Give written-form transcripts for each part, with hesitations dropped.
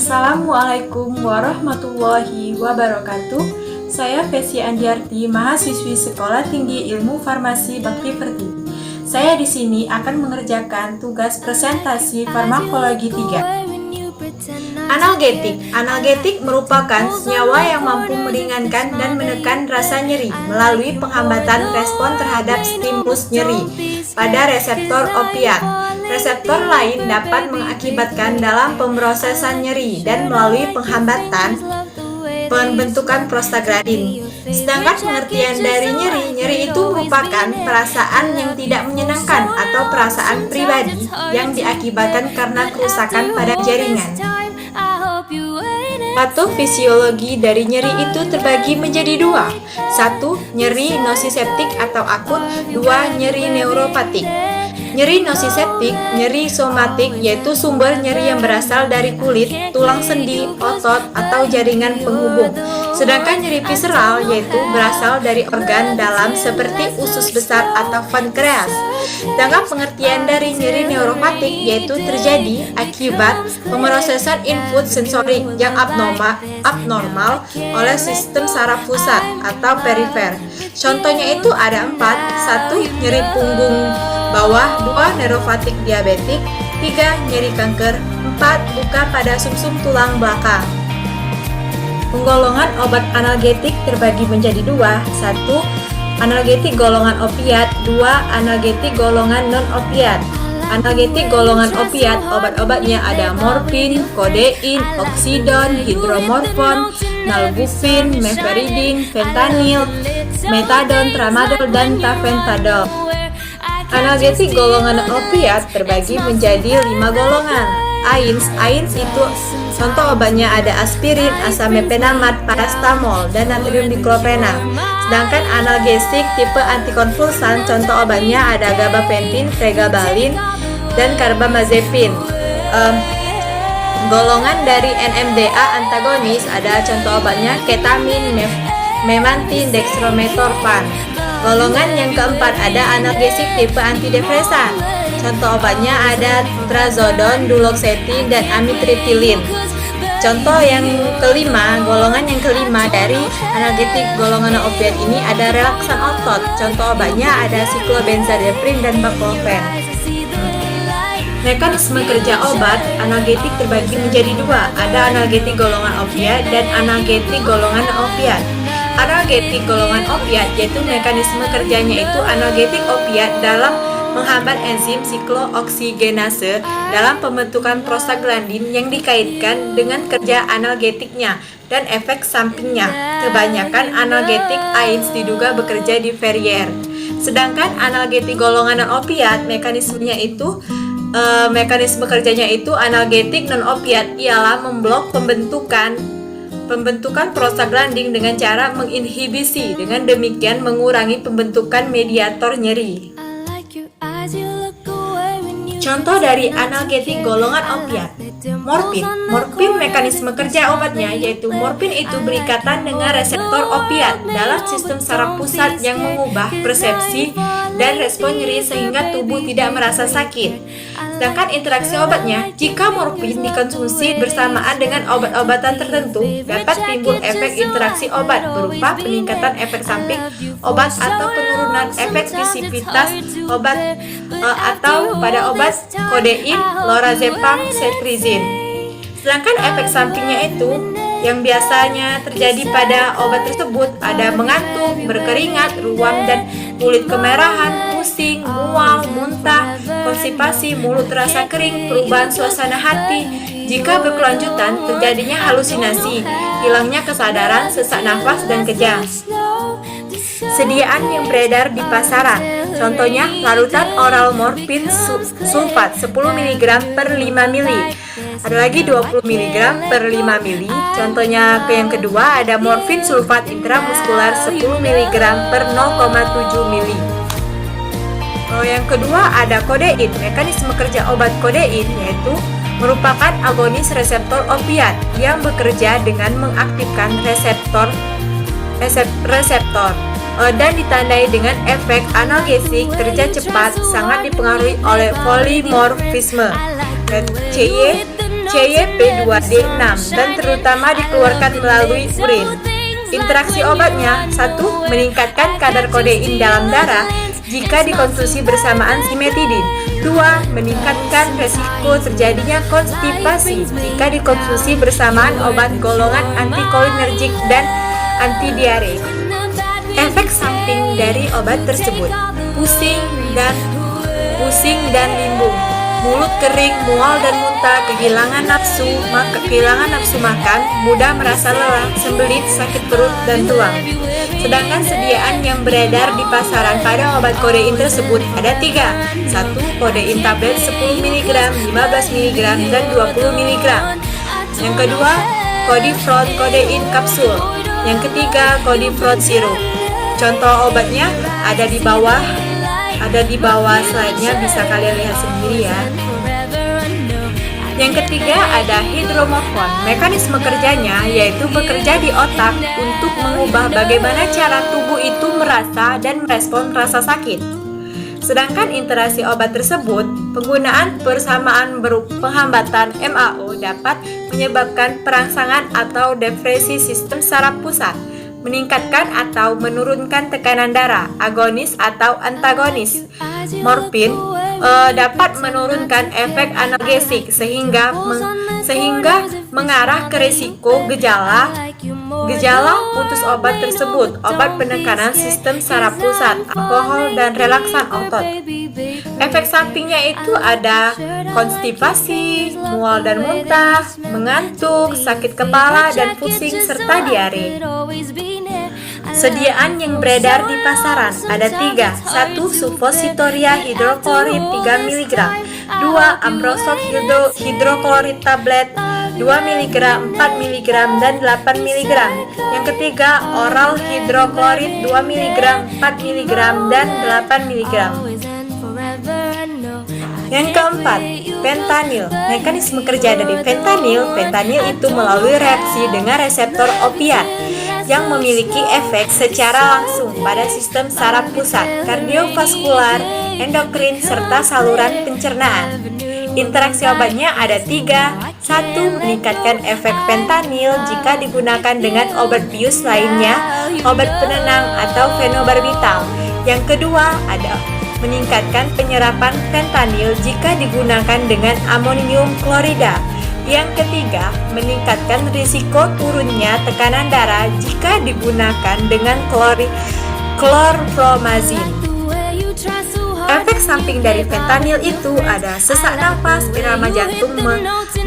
Assalamualaikum warahmatullahi wabarakatuh. Saya Vesya Andiarti, mahasiswi Sekolah Tinggi Ilmu Farmasi Bakti Pertiwi. Saya di sini akan mengerjakan tugas presentasi farmakologi 3. Analgetik merupakan senyawa yang mampu meringankan dan menekan rasa nyeri melalui penghambatan respon terhadap stimulus nyeri pada reseptor opiat. Reseptor lain dapat mengakibatkan dalam pemrosesan nyeri dan melalui penghambatan pembentukan prostaglandin. Sedangkan pengertian dari nyeri itu merupakan perasaan yang tidak menyenangkan atau perasaan pribadi yang diakibatkan karena kerusakan pada jaringan. Patofisiologi dari nyeri itu terbagi menjadi dua. 1. Nyeri nosiseptik atau akut. 2. Nyeri neuropatik. Nyeri nosiseptik, nyeri somatik, yaitu sumber nyeri yang berasal dari kulit, tulang sendi, otot, atau jaringan penghubung. Sedangkan nyeri visceral, yaitu berasal dari organ dalam seperti usus besar atau pankreas. Sedangkan pengertian dari nyeri neuropatik, yaitu terjadi akibat pemrosesan input sensorik yang abnormal oleh sistem saraf pusat atau perifer. Contohnya itu ada 4. 1. Nyeri punggung bawah. 2. Neuropatik diabetik. 3. Nyeri kanker. 4. Luka pada sumsum tulang belakang. Penggolongan obat analgetik terbagi menjadi 2. 1. Analgetik golongan opiat. 2. Analgetik golongan non-opiat. Analgetik golongan opiat, obat-obatnya ada morfin, kodein, oksidon, hidromorfon, nalbuphine, meperidine, fentanyl, metadon, tramadol, dan tafentadol. Analgetik golongan opiat terbagi menjadi 5 golongan. AINS itu contoh obatnya ada aspirin, asamepenamat, parastamol, dan natrium diklofenak. Sedangkan analgesik tipe antikonvulsan contoh obatnya ada gabapentin, pregabalin, dan karbamazepin. Golongan dari NMDA antagonis ada contoh obatnya ketamin, memantin, dextrometorphan. Golongan yang keempat ada analgesik tipe antidepresan. Contoh obatnya ada trazodon, duloxetin, dan amitriptilin. Contoh yang kelima, golongan yang kelima dari analgetik golongan opiat ini ada relaksan otot. Contoh obatnya ada siklobenzodiazepin dan baclofen. Mekanisme kerja obat analgetik terbagi menjadi 2. Ada analgetik golongan opiat dan analgetik golongan opiat. Analgetik golongan opiat yaitu mekanisme kerjanya itu analgetik opiat dalam menghambat enzim siklooksigenase dalam pembentukan prostaglandin yang dikaitkan dengan kerja analgetiknya dan efek sampingnya. Kebanyakan analgetik AINS diduga bekerja di Ferrier. Sedangkan analgetik golongan non-opiat mekanisme kerjanya itu analgetik non-opiat ialah memblok pembentukan prostaglandin dengan cara menginhibisi, dengan demikian mengurangi pembentukan mediator nyeri. Contoh dari analgetik golongan opiat, morfin mekanisme kerja obatnya yaitu morfin itu berikatan dengan reseptor opiat dalam sistem saraf pusat yang mengubah persepsi dan respon nyeri sehingga tubuh tidak merasa sakit. Sedangkan interaksi obatnya, jika morfin dikonsumsi bersamaan dengan obat-obatan tertentu, dapat timbul efek interaksi obat berupa peningkatan efek samping obat atau penurunan efektivitas obat atau pada obat kodein, lorazepam, cetirizine. Sedangkan efek sampingnya itu yang biasanya terjadi pada obat tersebut ada mengantuk, berkeringat, ruam dan kulit kemerahan, pusing, mual, muntah, konstipasi, mulut terasa kering, perubahan suasana hati. Jika berkelanjutan, terjadinya halusinasi, hilangnya kesadaran, sesak nafas, dan kejang. Sediaan yang beredar di pasaran, contohnya larutan oral morfin sulfat 10 mg per 5 ml. Ada lagi 20 mg per 5 ml. Contohnya yang kedua ada morfin sulfat intramuskular 10 mg per 0,7 ml. Yang kedua ada kodein. Mekanisme kerja obat kodein yaitu merupakan agonis reseptor opiat yang bekerja dengan mengaktifkan reseptor dan ditandai dengan efek analgesik, kerja cepat, sangat dipengaruhi oleh polimorfisme. CY CYP2D6 dan terutama dikeluarkan melalui urin. Interaksi obatnya: 1. Meningkatkan kadar kodein dalam darah jika dikonsumsi bersamaan simetidin. 2. Meningkatkan resiko terjadinya konstipasi jika dikonsumsi bersamaan obat golongan antikolinergik dan antidiare. Efek samping dari obat tersebut: pusing dan limbung, mulut kering, mual dan muntah, kehilangan nafsu makan, mudah merasa lelah, sembelit, sakit perut, dan tuang. Sedangkan sediaan yang beredar di pasaran pada obat kodein tersebut ada 3. 1. Kodein tablet 10 mg, 15 mg, dan 20 mg. Yang kedua, Codifron kodein kapsul. Yang ketiga, Codifron sirup. Contoh obatnya ada di bawah slide-nya, bisa kalian lihat sendiri ya. Yang ketiga ada hidromorfon. Mekanisme kerjanya yaitu bekerja di otak untuk mengubah bagaimana cara tubuh itu merasa dan merespon rasa sakit. Sedangkan interaksi obat tersebut, penggunaan bersamaan berupa penghambatan MAO dapat menyebabkan perangsangan atau depresi sistem saraf pusat, meningkatkan atau menurunkan tekanan darah, agonis atau antagonis. Morfin dapat menurunkan efek analgesik sehingga mengarah ke risiko gejala putus obat tersebut, obat penekanan sistem saraf pusat, alkohol, dan relaksan otot. Efek sampingnya itu ada konstipasi, mual dan muntah, mengantuk, sakit kepala dan pusing, serta diare. Sediaan yang beredar di pasaran ada 3. 1. Suppositoria hidroklorid 3 mg. 2. Ambrosol hidroklorid tablet 2 mg, 4 mg, dan 8 mg. Yang ketiga, oral hidroklorid 2 mg, 4 mg, dan 8 mg. Yang keempat, fentanyl. Mekanisme kerja dari fentanyl itu melalui reaksi dengan reseptor opiat yang memiliki efek secara langsung pada sistem saraf pusat, kardiovaskular, endokrin, serta saluran pencernaan. Interaksi obatnya ada 3. 1. Meningkatkan efek fentanyl jika digunakan dengan obat bius lainnya, obat penenang, atau fenobarbital. Yang kedua ada meningkatkan penyerapan fentanyl jika digunakan dengan amonium klorida. Yang ketiga, meningkatkan risiko turunnya tekanan darah jika digunakan dengan klorpromazin. Efek samping dari fentanyl itu ada sesak nafas, irama jantung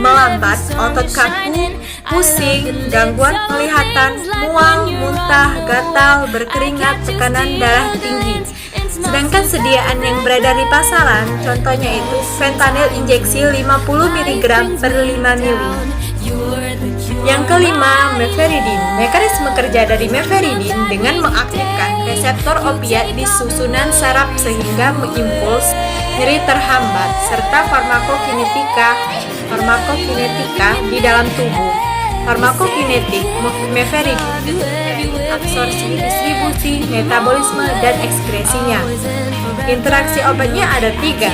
melambat, otot kaku, pusing, gangguan penglihatan, mual, muntah, gatal, berkeringat, tekanan darah tinggi. Sedangkan sediaan yang beredar di pasaran, contohnya itu fentanyl injeksi 50 mg per 5 ml. Yang kelima, meferidin. Mekanisme kerja dari meferidin dengan mengaktifkan reseptor opiat di susunan saraf sehingga mengimpuls nyeri terhambat, serta farmakokinetika di dalam tubuh. Farmakokinetik meferidin absorpsi, distribusi, metabolisme, dan ekskresinya. Interaksi obatnya ada 3.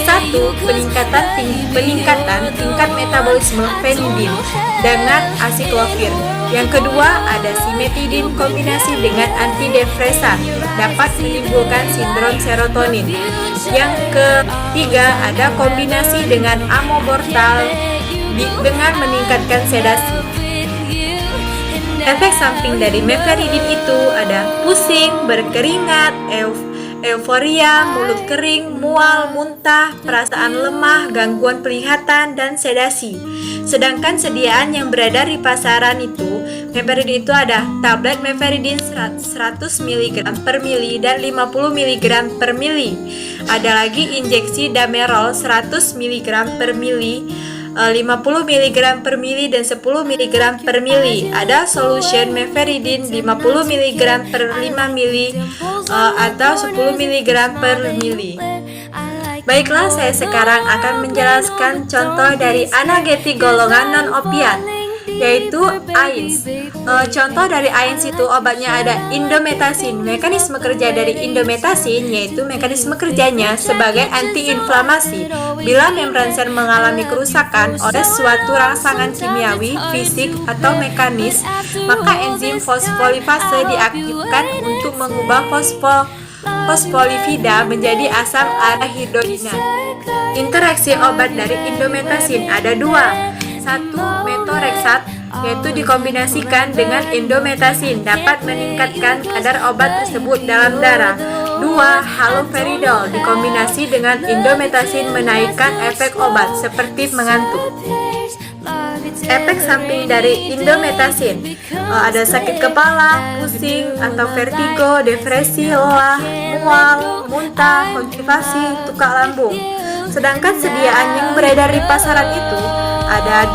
1. Peningkatan tingkat metabolisme fenidin dengan asiklovir. Yang kedua ada simetidin kombinasi dengan antidepresan, dapat menimbulkan sindrom serotonin. Yang ketiga ada kombinasi dengan amobortal dengan meningkatkan sedasi. Efek samping dari meferidin itu ada pusing, berkeringat, euforia, mulut kering, mual, muntah, perasaan lemah, gangguan penglihatan, dan sedasi. Sedangkan sediaan yang beredar di pasaran itu, meferidin itu ada tablet meferidin 100 mg per mili dan 50 mg per mili. Ada lagi injeksi damerol 100 mg per mili, 50 mg per mili, dan 10 mg per mili. Ada solution meferidin 50 mg per 5 mili atau 10 mg per mili. Baiklah, saya sekarang akan menjelaskan contoh dari analgetik golongan non-opiat. yaitu AINS. Contoh dari AINS itu obatnya ada indomethacin. Mekanisme kerja dari indomethacin yaitu mekanisme kerjanya sebagai antiinflamasi. Bila membran sel mengalami kerusakan oleh suatu rangsangan kimiawi, fisik, atau mekanis, maka enzim fosfolipase diaktifkan untuk mengubah fosfolipida menjadi asam arahidonat. Interaksi obat dari indomethacin ada dua. Satu, metoreksat, yaitu dikombinasikan dengan indomethacin dapat meningkatkan kadar obat tersebut dalam darah. Dua, haloperidol dikombinasi dengan indomethacin menaikkan efek obat seperti mengantuk. Efek samping dari indomethacin ada sakit kepala, pusing atau vertigo, depresi, lelah, mual, muntah, konstipasi, tukak lambung. Sedangkan sediaan yang beredar di pasaran itu ada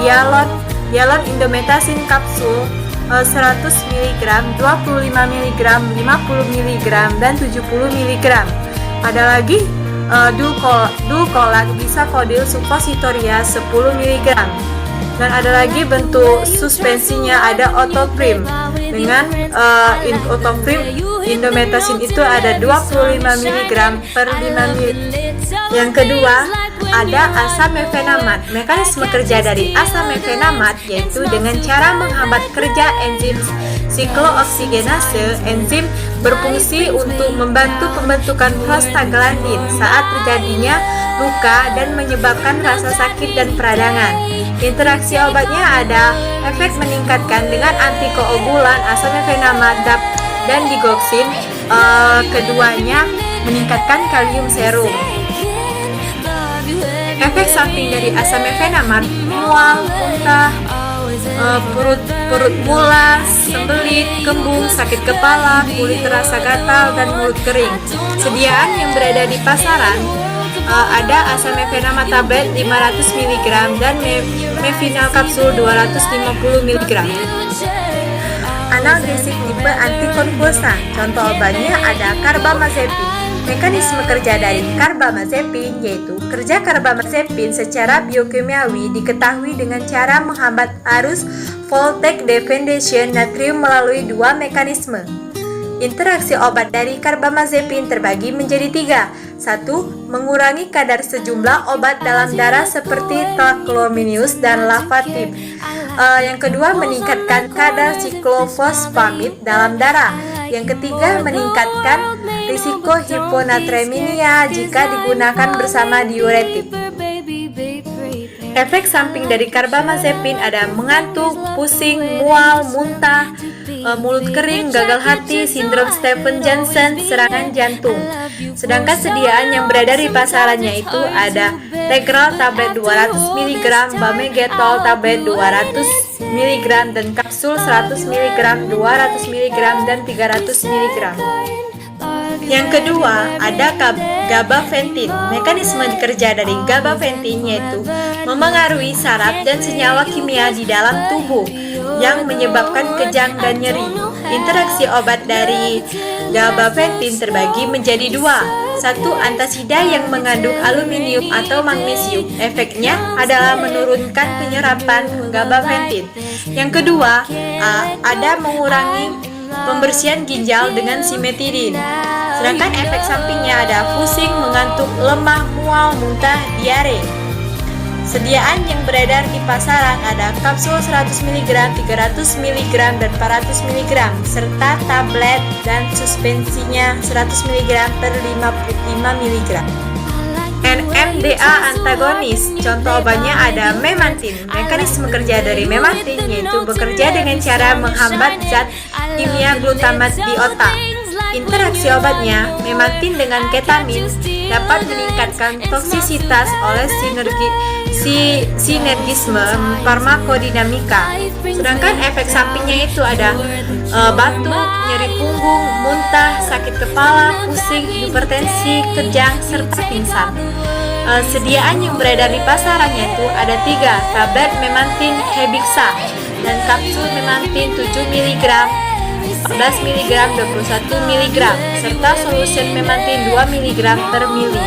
Dialon indomethacin kapsul 100 mg, 25 mg, 50 mg, dan 70 mg. Ada lagi dulcolat bisakodil suppositoria 10 mg. Dan ada lagi bentuk suspensinya ada otoprim. Dengan otoprim indomethacin itu ada 25 mg per 5 ml. Yang kedua, ada asam mefenamat. Mekanisme kerja dari asam mefenamat yaitu dengan cara menghambat kerja enzim siklooksigenase. Enzim berfungsi untuk membantu pembentukan prostaglandin saat terjadinya luka dan menyebabkan rasa sakit dan peradangan. Interaksi obatnya ada efek meningkatkan dengan antikoagulan, asam mefenamat, dan digoxin. Keduanya meningkatkan kalium serum. Efek samping dari asam mefenamat, mual, muntah, perut mulas, sembelit, kembung, sakit kepala, kulit terasa gatal, dan mulut kering. Sediaan yang berada di pasaran ada asam mefenamat tablet 500 mg dan mefinal kapsul 250 mg. Analgesik tipe antikonvulsan. Contoh obatnya ada karbamazepin. Mekanisme kerja dari karbamazepin yaitu kerja karbamazepin secara biokimiawi diketahui dengan cara menghambat arus voltage dependent natrium melalui dua mekanisme. Interaksi obat dari karbamazepin terbagi menjadi tiga. Satu, mengurangi kadar sejumlah obat dalam darah seperti tacrolimus dan lafatib. Yang kedua, meningkatkan kadar siklofosfamid dalam darah. Yang ketiga, meningkatkan risiko hiponatremia jika digunakan bersama diuretik. Efek samping dari karbamazepin ada mengantuk, pusing, mual, muntah, mulut kering, gagal hati, sindrom Stevens-Johnson, serangan jantung. Sedangkan sediaan yang beredar di pasarannya itu ada Tegral tablet 200 mg, Bamegetol tablet 200 mg, dan kapsul 100 mg, 200 mg, dan 300 mg. Yang kedua, ada gabapentin. Mekanisme kerja dari gabapentin yaitu memengaruhi saraf dan senyawa kimia di dalam tubuh yang menyebabkan kejang dan nyeri. Interaksi obat dari gabapentin terbagi menjadi dua. Satu, antasida yang mengandung aluminium atau magnesium. Efeknya adalah menurunkan penyerapan gabapentin. Yang kedua, ada mengurangi pembersihan ginjal dengan simetidin. Sedangkan efek sampingnya ada pusing, mengantuk, lemah, mual, muntah, diare. Sediaan yang beredar di pasaran ada kapsul 100 mg, 300 mg, dan 400 mg, serta tablet dan suspensinya 100 mg per 55 mg. NMDA antagonis. Contoh obatnya ada memantin. Mekanisme kerja dari memantin yaitu bekerja dengan cara menghambat zat kimia glutamat di otak. Interaksi obatnya, memantin dengan ketamin dapat meningkatkan toksisitas oleh sinergisme farmakodinamika. Sedangkan efek sampingnya itu ada batuk, nyeri punggung, muntah, sakit kepala, pusing, hipertensi, kejang, serta pingsan. Sediaan yang beredar di pasarannya itu ada 3, tablet memantin Hebixa dan kapsul memantin 7 mg, 14 mg, 21 mg, serta solusi memantin 2 mg per mili.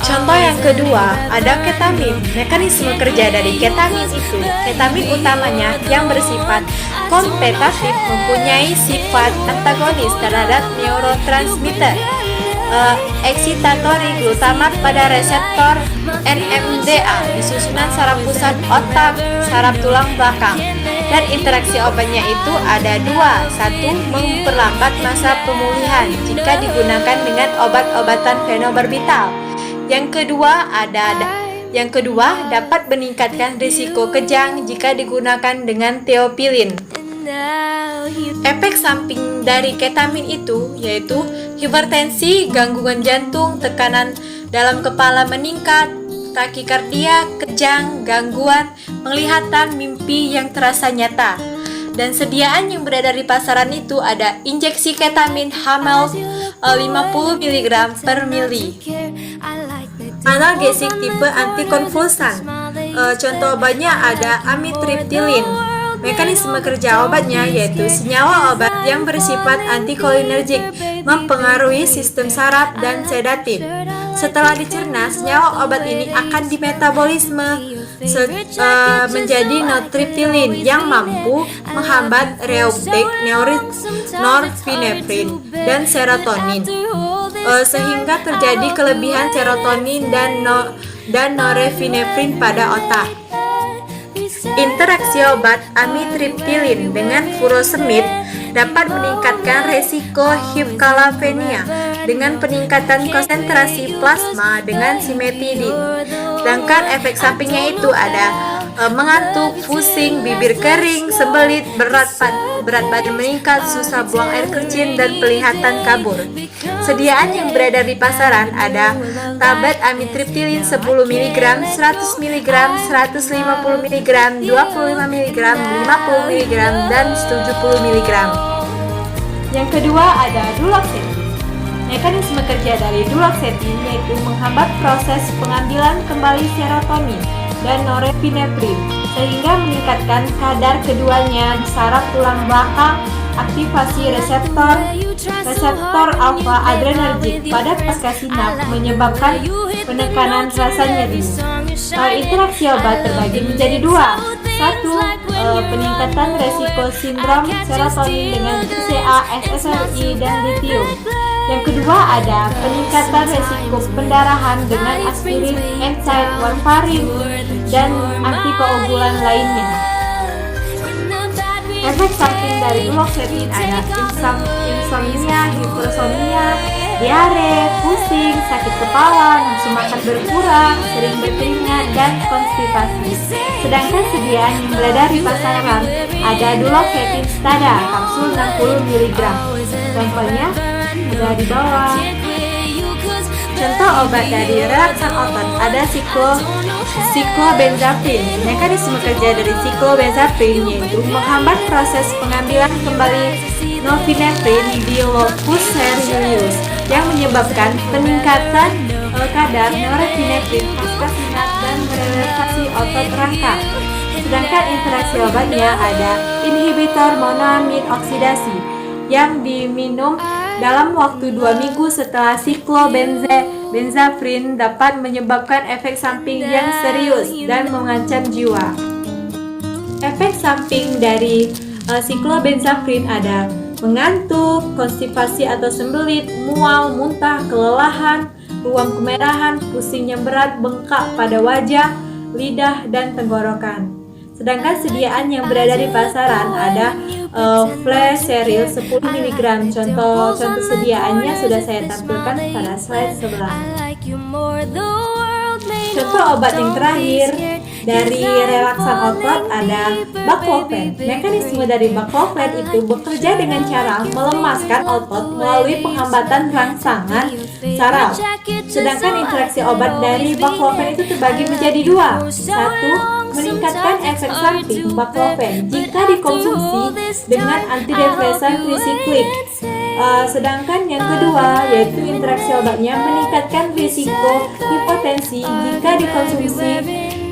Contoh yang yang kedua ada ketamin. Mekanisme kerja dari ketamin itu, ketamin utamanya yang bersifat kompetitif mempunyai sifat antagonis terhadap neurotransmitter eksitatori glutamat pada reseptor NMDA di susunan saraf pusat otak, saraf tulang belakang. Dan interaksi obatnya itu ada dua. Satu, memperlambat masa pemulihan jika digunakan dengan obat-obatan fenobarbital. Yang kedua dapat meningkatkan risiko kejang jika digunakan dengan teopilin. Efek samping dari ketamin itu yaitu hipertensi, gangguan jantung, tekanan dalam kepala meningkat, takikardia, kejang, gangguan penglihatan, mimpi yang terasa nyata. Dan sediaan yang beredar di pasaran itu ada injeksi ketamin Hamel 50 mg per mili. Analgesik tipe antikonvulsan. Contoh obatnya ada amitriptilin. Mekanisme kerja obatnya yaitu senyawa obat yang bersifat antikolinergik, mempengaruhi sistem saraf dan sedatif. Setelah dicerna, senyawa obat ini akan dimetabolisme menjadi nortriptilin yang mampu menghambat reuptake norepinefrin dan serotonin, sehingga terjadi kelebihan serotonin dan norepinefrin pada otak. Interaksi obat amitriptilin dengan furosemid dapat meningkatkan resiko hipokalemia dengan peningkatan konsentrasi plasma dengan simetidin. Sedangkan efek sampingnya itu ada mengantuk, pusing, bibir kering, sembelit, berat badan meningkat, susah buang air kecil, dan penglihatan kabur. Sediaan yang beredar di pasaran ada tablet amitriptilin 10 mg, 100 mg, 150 mg, 25 mg, 50 mg, dan 70 mg. Yang kedua ada duloxetin. Mekanisme kerja dari duloxetin yaitu menghambat proses pengambilan kembali serotonin dan norepinefrin sehingga meningkatkan kadar keduanya di saraf tulang belakang, aktivasi reseptor alfa adrenergik pada pasca sinap menyebabkan penekanan rasa nyeri. Interaksi obat terbagi menjadi dua. Satu, peningkatan resiko sindrom serotonin dengan TCA, SSRI, dan lithium. Yang kedua ada peningkatan resiko pendarahan dengan aspirin, NSAID, warfarin, dan antikoagulan lainnya. Efek samping dari duloxetin ada insomnia, hipersomnia, diare, pusing, sakit kepala, nafsu makan berkurang, sering berkeringat, dan konstipasi. Sedangkan sediaan yang beredar di pasaran ada duloxetin stada kapsul 60 mg. Contohnya ada di bawah. Contoh obat dari relaksan otot ada siklobenzaprin. Mekanisme kerja dari siklobenzaprin yaitu menghambat proses pengambilan kembali norepinefrin di locus coeruleus yang menyebabkan peningkatan kadar norepinefrin pasca sinap dan merelaksasi otot rangka. Sedangkan interaksi obatnya ada inhibitor monoamid oksidasi yang diminum dalam waktu 2 minggu setelah siklobenzaprin dapat menyebabkan efek samping yang serius dan mengancam jiwa. Efek samping dari siklobenzaprin ada mengantuk, konstipasi atau sembelit, mual, muntah, kelelahan, ruam kemerahan, pusing yang berat, bengkak pada wajah, lidah, dan tenggorokan. Sedangkan sediaan yang berada di pasaran ada flaseril 10 mg. Contoh sediaannya sudah saya tampilkan pada slide sebelah. Contoh obat yang terakhir dari relaksan otot ada baclofen. Mekanisme dari baclofen itu bekerja dengan cara melemaskan otot melalui penghambatan rangsangan saraf. Sedangkan interaksi obat dari baclofen itu terbagi menjadi dua. Satu, meningkatkan efek samping baclofen jika dikonsumsi dengan antidepresan trisiklik. Sedangkan yang kedua yaitu interaksi obatnya meningkatkan risiko hipotensi jika dikonsumsi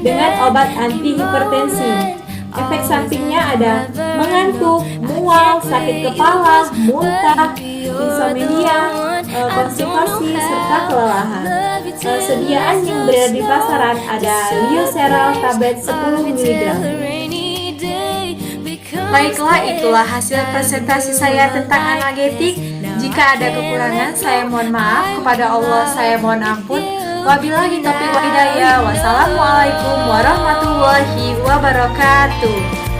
dengan obat antihipertensi. Efek sampingnya ada mengantuk, mual, sakit kepala, muntah, insomnia, konstipasi, serta kelelahan. Sediaan yang berada di pasaran ada Lioceral tablet 10 mg. Baiklah, itulah hasil presentasi saya tentang analgetik. Jika ada kekurangan, saya mohon maaf. Kepada Allah, saya mohon ampun. Wabillahi taufiq wal hidayah. Wassalamualaikum warahmatullahi wabarakatuh.